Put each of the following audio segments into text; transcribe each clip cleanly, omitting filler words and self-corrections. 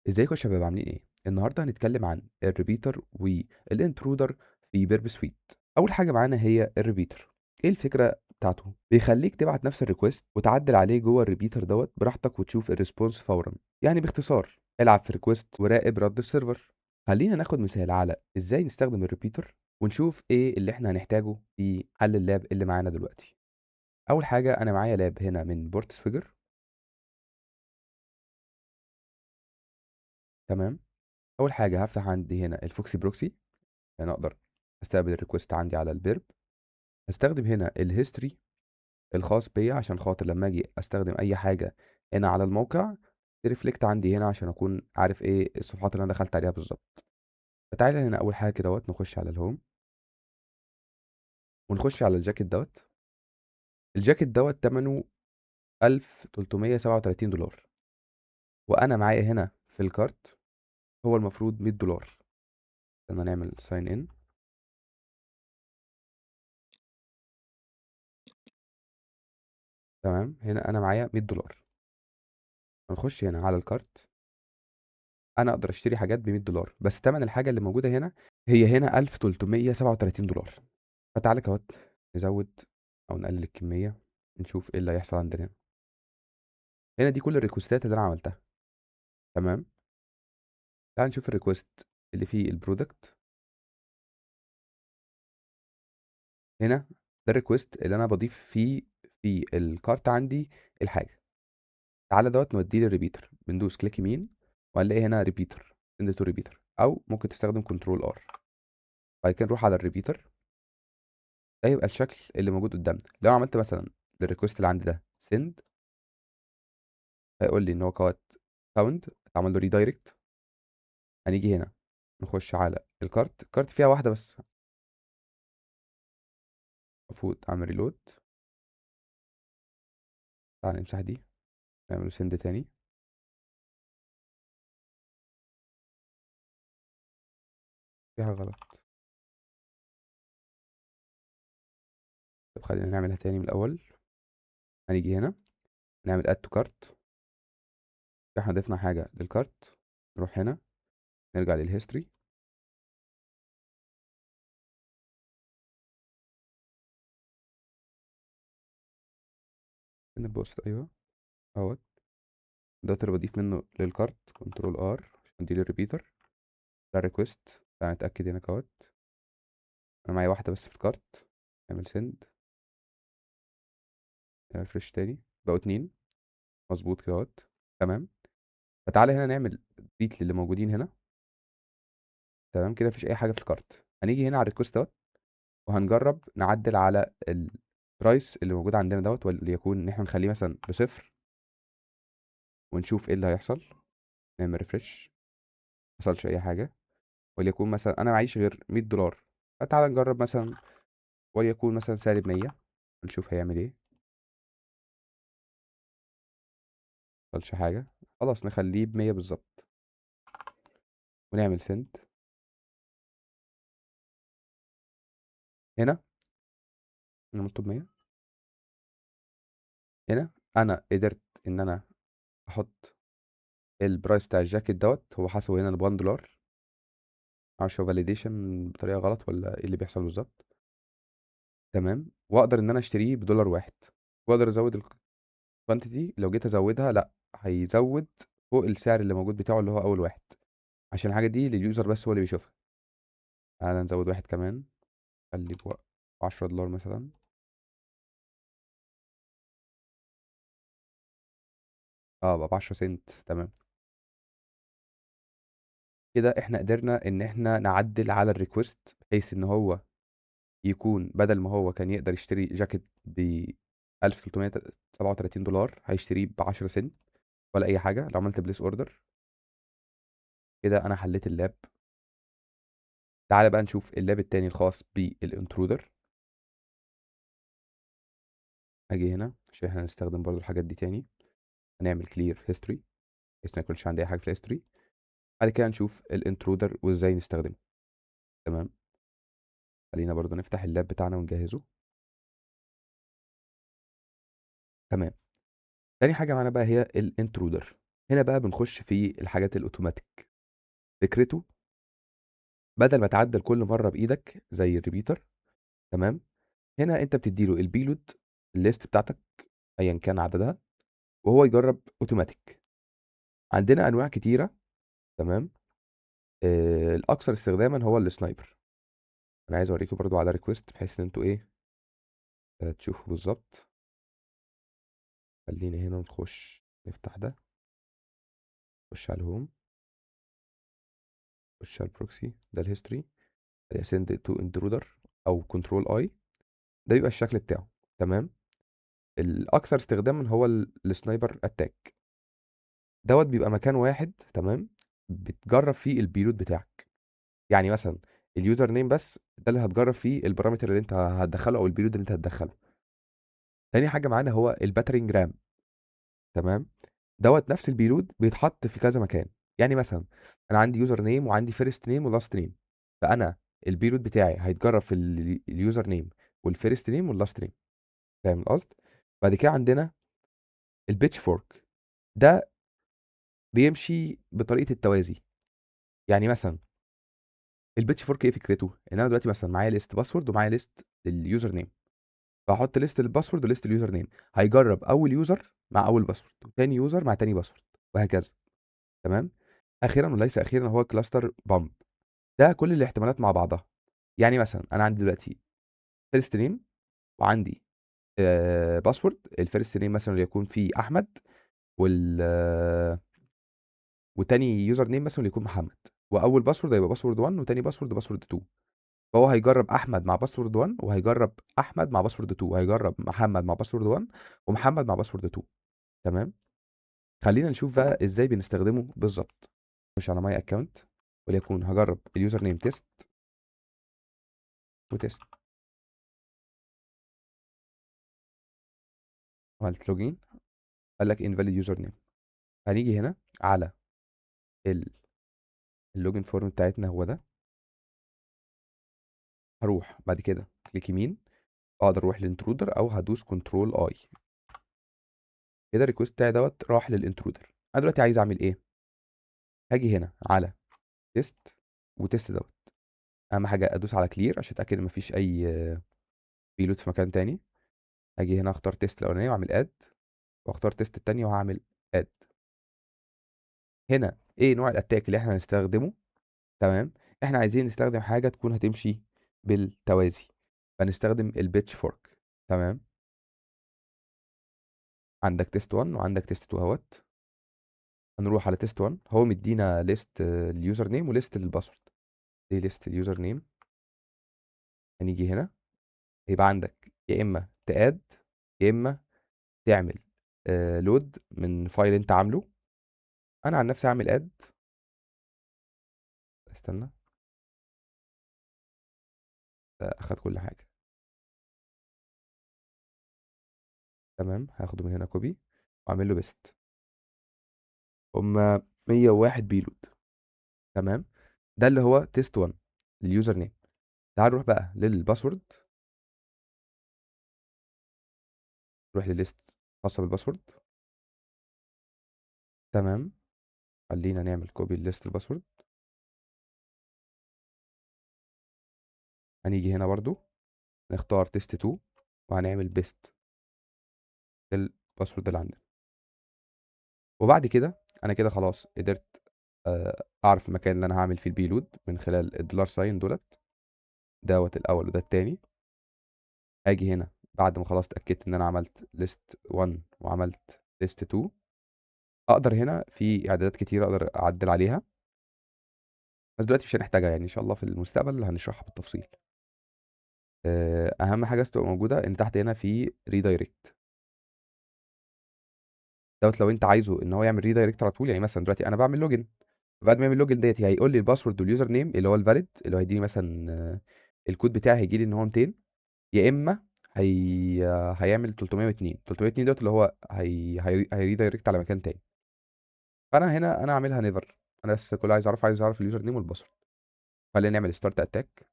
ازيكم يا شباب عاملين ايه؟ النهارده هنتكلم عن الريبيتر والانترودر في بيرب سويت. اول حاجه معانا هي الريبيتر. ايه الفكره بتاعته؟ بيخليك تبعت نفس الريكوست وتعدل عليه جوه الريبيتر براحتك وتشوف الريسبونس فورا. يعني باختصار العب في ريكوست وراقب رد السيرفر. خلينا ناخد مثال على ازاي نستخدم الريبيتر ونشوف ايه اللي احنا هنحتاجه في حل اللاب اللي معانا دلوقتي. اول حاجه انا معايا لاب هنا من بورت سويجر. تمام. اول حاجه هفتح عندي هنا الفوكسي بروكسي عشان اقدر استقبل الريكوست عندي على البيرب. هستخدم هنا الهيستوري الخاص بيا عشان خاطر لما اجي استخدم اي حاجه هنا على الموقع ترفلكت عندي هنا عشان اكون عارف ايه الصفحات اللي انا دخلت عليها بالظبط. فتعالى هنا اول حاجه كده نخش على الهوم ونخش على الجاكيت الجاكيت ثمنه $1337 وانا معايا هنا في الكارت هو المفروض $100. استنى نعمل ساين ان. تمام هنا انا معايا $100. هنخش هنا على الكارت. انا اقدر اشتري حاجات $100 بس ثمن الحاجه اللي موجوده هنا هي هنا $1337. فتعالى كده نزود او نقلل الكميه نشوف ايه اللي هيحصل عندنا هنا. هنا دي كل الريكوستات اللي انا عملتها. تمام. تعال نشوف الريكوست اللي فيه البرودكت. هنا ده الريكوست اللي انا بضيف فيه في الكارت عندي الحاجه. تعالى نوديه للريبيتر بندوس كليك يمين وهنلاقي هنا ريبيتر سند تو ريبيتر او ممكن تستخدم كنترول ار. بعد كده نروح على الريبيتر. ده يبقى الشكل اللي موجود قدامنا. لو عملت مثلا الريكوست اللي عندي ده سند هيقول لي ان هو كاونت اتعمل له ريدايركت. هنيجي هنا نخش على الكارت فيها واحده بس. المفروض اعمل ريلود. تعال نمسح دي نعمل سند تاني. في حاجه غلط. طب خلينا نعملها تاني من الاول. هنيجي هنا نعمل اد تو كارت. احنا ضفنا حاجه للكارت. نروح هنا نرجع للهيستوري. فين البوست؟ ايوه اهوت. ده اللي بضيف منه للكارت كنترول ار عشان دي للريبيتر. ده الريكوست. تعال نتاكد هنا كوت. انا معايا واحده بس في الكارت. نعمل سند. ريفرش تاني بقوا اتنين. مظبوط كده اهوت. تمام. فتعالى هنا نعمل ديت للي موجودين هنا. تمام كده مفيش اي حاجه في الكارت. هنيجي هنا على الريكوست وهنجرب نعدل على البرايس اللي موجود عندنا وليكن ان احنا نخليه مثلا بصفر ونشوف ايه اللي هيحصل. نعمل ريفرش. محصلش اي حاجه. وليكن مثلا انا معيش غير $100. فتعالى نجرب مثلا وليكن مثلا سالب 100 ونشوف هيعمل ايه. محصلش حاجه. خلاص نخليه ب100 بالظبط ونعمل سند. هنا انا مكتوب 100. هنا انا قدرت ان انا احط البرايس بتاع الجاكيت هو حاسبه هنا ب$1. معرفش هو فاليديشن بطريقه غلط ولا ايه اللي بيحصل بالظبط. تمام. واقدر ان انا اشتريه ب$1. واقدر ازود الكوانتيتي. لو جيت ازودها لا هيزود فوق السعر اللي موجود بتاعه اللي هو اول واحد عشان الحاجه دي لليوزر بس هو اللي بيشوفها. تعالى نزود واحد كمان. خلي $10 مثلا. اه بقى ب10 سنت. تمام. كده احنا قدرنا ان احنا نعدل على الريكوست بحيث ان هو يكون بدل ما هو كان يقدر يشتري جاكيت ب $1337 هيشتريه ب10 سنت ولا اي حاجه لو عملت بليس اوردر. كده انا حليت اللاب. تعالى بقى نشوف اللاب التاني الخاص بالانترودر. اجي هنا عشان احنا هنستخدم برضو الحاجات دي تاني. هنعمل كلير هيستوري بحيث ما يكونش عندي اي حاجه في الهيستوري. بعد كده نشوف الانترودر وازاي نستخدمه. تمام. خلينا برضو نفتح اللاب بتاعنا ونجهزه. تمام. تاني حاجه معانا بقى هي الانترودر. هنا بقى بنخش في الحاجات الاوتوماتيك. فكرته بدل ما تعدل كل مره بايدك زي الريبيتر، تمام، هنا انت بتدي له البيلود، الليست بتاعتك ايا كان عددها، وهو يجرب اوتوماتيك. عندنا انواع كتيره، تمام. الاكثر استخداما هو السنايبر. انا عايز اوريكم برضو على ريكوست بحيث ان انتوا ايه، تشوفوا بالظبط. خلينا هنا نخش نفتح ده، نخش على الهوم، نخش على البروكسي، ده الهيستوري، send to intruder او كنترول اي. ده بيبقى الشكل بتاعه، تمام. الاكثر استخداما هو السنايبر اتاك. دوت بيبقى مكان واحد، تمام، بتجرب فيه البيلود بتاعك. يعني مثلا اليوزر نيم بس ده اللي هتجرب فيه البارامتر اللي انت هتدخله او البيلود اللي انت هتدخله. تاني حاجه معانا هو الباترنج رام، تمام. دوت نفس البيلود بيتحط في كذا مكان. يعني مثلا انا عندي يوزر نيم وعندي فيرست نيم ولاست نيم، فانا البيلود بتاعي هيتجرب في اليوزر نيم والفيرست نيم واللاست نيم. فاهم القصد؟ بعد كده عندنا البيتش فورك. ده بيمشي بطريقه التوازي. يعني مثلا البيتش فورك ايه فكرته؟ ان انا دلوقتي مثلا معايا ليست باسورد ومعايا ليست لليوزر نيم، فاحط ليست للباسورد وليست اليوزر نيم. هيجرب اول يوزر مع اول باسورد، وتاني يوزر مع تاني باسورد، وهكذا، تمام. اخيرا وليس اخيرا هو كلاستر بامب. ده كل الاحتمالات مع بعضها. يعني مثلا انا عندي دلوقتي فيرست نيم، وعندي باسورد. الفيرست نيم مثلا يكون فيه احمد، وال وتاني يوزر نيم مثلا يكون محمد. واول باسورد هيبقى باسورد 1، وتاني باسورد باسورد 2. فهو هيجرب احمد مع باسورد 1، وهيجرب احمد مع باسورد 2، وهيجرب محمد مع باسورد 1، ومحمد مع باسورد 2، تمام. خلينا نشوف بقى ازاي بنستخدمه بالظبط. خش على ماي اكونت، وليكن هجرب اليوزر نيم تيست وتيست. عملت لوجين، قال لك انفاليد يوزر نيم. هنيجي هنا على ال- اللوجن فورم بتاعتنا، هو ده. هروح بعد كده كليك يمين، اقدر اروح للانترودر او هدوس كنترول اي. كده الريكوست بتاعي دوت راح للانترودر. انا دلوقتي عايز اعمل ايه؟ هاجي هنا على تيست وتيست دوت. اهم حاجه ادوس على كلير عشان اتاكد ان مفيش اي بيلود في مكان تاني. هاجي هنا اختار تيست الاولانيه واعمل اد، واختار تيست التانية وهعمل اد. هنا ايه نوع الاتاك اللي احنا هنستخدمه؟ تمام. احنا عايزين نستخدم حاجه تكون هتمشي بالتوازي، فنستخدم البيتش فورك، تمام. عندك تيست 1 وعندك تيست 2 اهوت. هنروح على تيست 1، هو مدينا ليست اليوزر نيم وليست الباسورد. دي ليست اليوزر نيم. هنيجي هنا، يبقى عندك يا اما تاد، يا اما تعمل لود من فايل انت عامله. انا عن نفسي هعمل اد. استنى، ده اخد كل حاجه. تمام، هاخده من هنا كوبي واعمل له بيست. هما 101 بيلود، تمام. ده اللي هو تيست 1 لليوزر نيم. تعال نروح بقى للباسورد. نروح للليست خاصه بالباسورد، تمام. خلينا نعمل كوبي لليست الباسورد. هنيجي هنا برضو نختار تيست 2، وهنعمل بيست للباسورد اللي عندنا. وبعد كده انا كده خلاص قدرت اعرف المكان اللي انا هعمل فيه البيلود من خلال الدولار ساين دولت، دوت الاول وده التاني. اجي هنا بعد ما خلاص اتاكدت ان انا عملت ليست 1 وعملت ليست 2، اقدر هنا في اعدادات كتيره اقدر اعدل عليها، بس دلوقتي مش هنحتاجها. يعني ان شاء الله في المستقبل هنشرحها بالتفصيل. اهم حاجه تبقى موجوده ان تحت هنا في ريدايركت. دوت لو انت عايزه ان هو يعمل ريدايركت على طول. يعني مثلا دلوقتي انا بعمل لوجن، بعد ما يعمل لوجن ديت هيقول لي الباسورد واليوزر نيم اللي هو الفاليد، اللي هو هيديني مثلا الكود بتاعي هيجي لي ان هو 200. يا اما هيعمل 302. 302 دوت اللي هو هيريدايركت على مكان تاني. فانا هنا انا عاملها نيفر. انا بس كل اللي عايز اعرف اليوزر نيم والباسورد. خلينا نعمل ستارت اتاك.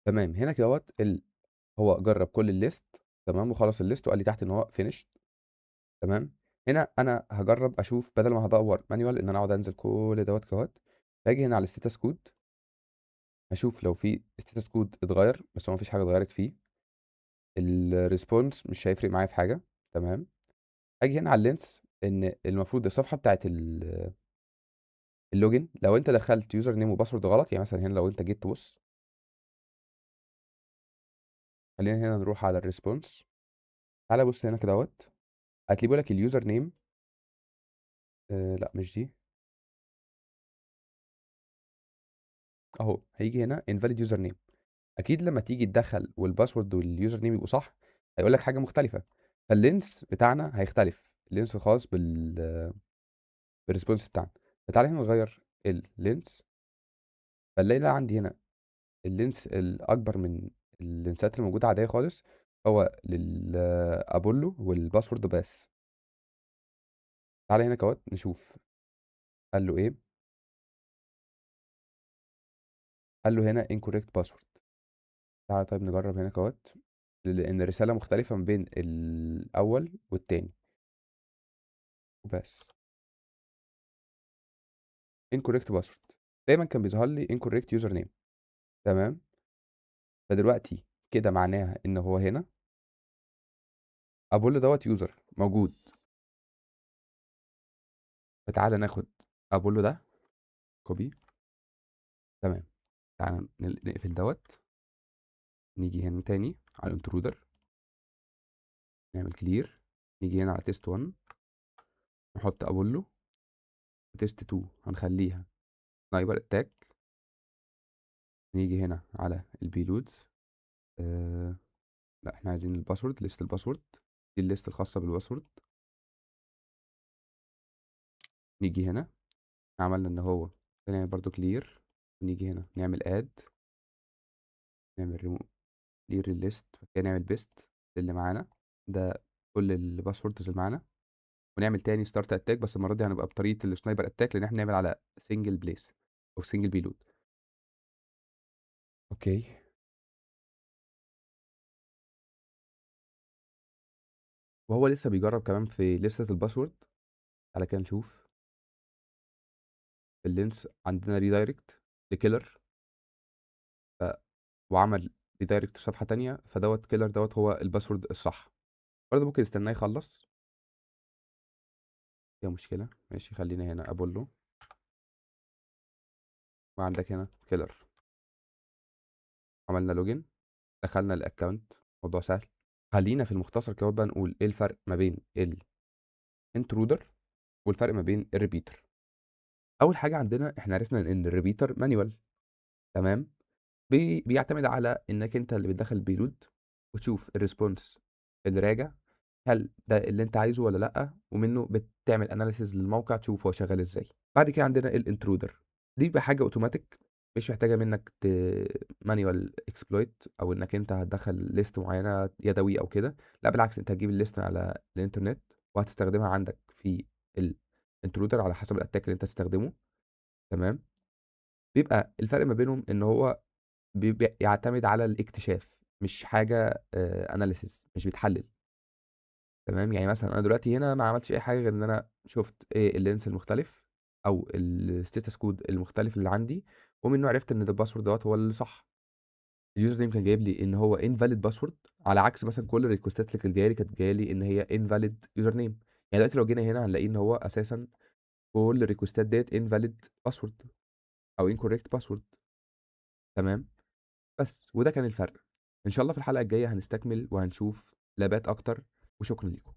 تمام، هنا كده هو جرب كل الليست، تمام، وخلص الليست وقال لي تحت ان هو فينيش. تمام. هنا انا هجرب اشوف بدل ما هدور مانيوال ان انا اقعد انزل كل دوت كهات، هاجي هنا على الستاتس كود، اشوف لو في ستاتس كود اتغير، بس هو مفيش حاجه اتغيرت فيه. الريسبونس مش هيفرق معايا في حاجه. تمام. اجي هنا على اللينس، ان المفروض الصفحه بتاعت اللوجن لو انت دخلت يوزر نيم وباسورد غلط، يعني مثلا هنا لو انت جيت تبص، خلينا هنا نروح على الريسبونس. تعالى بص هنا كده اهوت، هتلاقي بيقول لك اليوزر نيم. لا مش دي. اهو هيجي هنا invalid user name. اكيد لما تيجي تدخل والباسورد واليوزر نيم يبقوا صح، هيقول لك حاجه مختلفه. فاللينس بتاعنا هيختلف، اللينس الخاص بالريسبونس بتاعنا. فتعالى هنا نغير اللينس، فنلاقي لا عندي هنا اللينس الاكبر من اللينسات اللي موجوده عاديه خالص، هو للابولو والباسورد بس. تعالى هنا كوت نشوف قال له ايه. قال له هنا incorrect password. تعالى طيب نجرب هنا كوت، لان الرساله مختلفه ما بين الاول والتاني. وبس. incorrect password دايما كان بيظهر لي incorrect user name. تمام. فدلوقتي كده معناها ان هو هنا ابولو دوت يوزر موجود. فتعالى ناخد ابولو ده كوبي. تمام. تعالى نقفل دوت، نيجي هنا تاني على الانترودر، نعمل كلير، نيجي هنا على تيست 1، نحط ابولو. تيست 2 هنخليها سنايبر اتاك. نيجي هنا على البيلودز. آه... لا احنا عايزين الباسورد، ليست الباسورد، دي الليست الخاصة بالباسورد. نيجي هنا، عملنا ان هو نعمل برضو كلير، ونيجي هنا نعمل اد، نعمل ريموف، كلير الليست، كده نعمل بيست اللي معانا ده، كل الباسوردز اللي معانا. ونعمل تاني ستارت اتاك، بس المره دي هنبقى بطريقه السنايبر اتاك، لان احنا نعمل على سنجل بليس او سنجل بيلود. اوكي. وهو لسه بيجرب كمان في لستة الباسورد. على كده نشوف اللينس عندنا ريدايركت لكيلر، ف... وعمل ريدايركت لصفحه تانية، فدوت كيلر دوت هو الباسورد الصح. برضه ممكن استناه يخلص، فيها مشكله. ماشي، خلينا هنا ابولو، وعندك هنا كيلر. عملنا لوجن، دخلنا الاكونت، موضوع سهل. خلينا في المختصر كده بقى نقول ايه الفرق ما بين الانترودر والفرق ما بين الريبيتر. اول حاجه عندنا احنا عرفنا ان الريبيتر مانيوال. تمام. بيعتمد على انك انت اللي بتدخل البيلود، وتشوف الريسبونس اللي راجع، هل ده اللي انت عايزه ولا لا، ومنه بتعمل اناليسيز للموقع تشوف هو شغال ازاي. بعد كده عندنا الانترودر، دي بقى حاجه اوتوماتيك، مش محتاجه منك مانيوال اكسبلويت، او انك انت هتدخل ليست معينه يدوي او كده. لا بالعكس، انت هتجيب الليست على الانترنت، وهتستخدمها عندك في الانترودر على حسب الاتاك اللي انت تستخدمه. تمام. بيبقى الفرق ما بينهم ان هو بيعتمد على الاكتشاف، مش حاجه اناليسيس، مش بتحلل. تمام. يعني مثلا انا دلوقتي هنا ما عملتش اي حاجه غير ان انا شفت ايه اللينس المختلف او الستاتس كود المختلف اللي عندي، ومنه عرفت ان ده الباسورد دوت هو اللي صح. اليوزر نيم كان جايب لي ان هو invalid باسورد، على عكس مثلا كل الريكوستات اللي كانت جايه لي كانت جايه لي ان هي invalid يوزر نيم. يعني دلوقتي لو جينا هنا هنلاقي ان هو اساسا كل الريكوستات ديت invalid باسورد او incorrect باسورد. تمام. بس وده كان الفرق. ان شاء الله في الحلقه الجايه هنستكمل وهنشوف لابات اكتر. وشكرا لكم.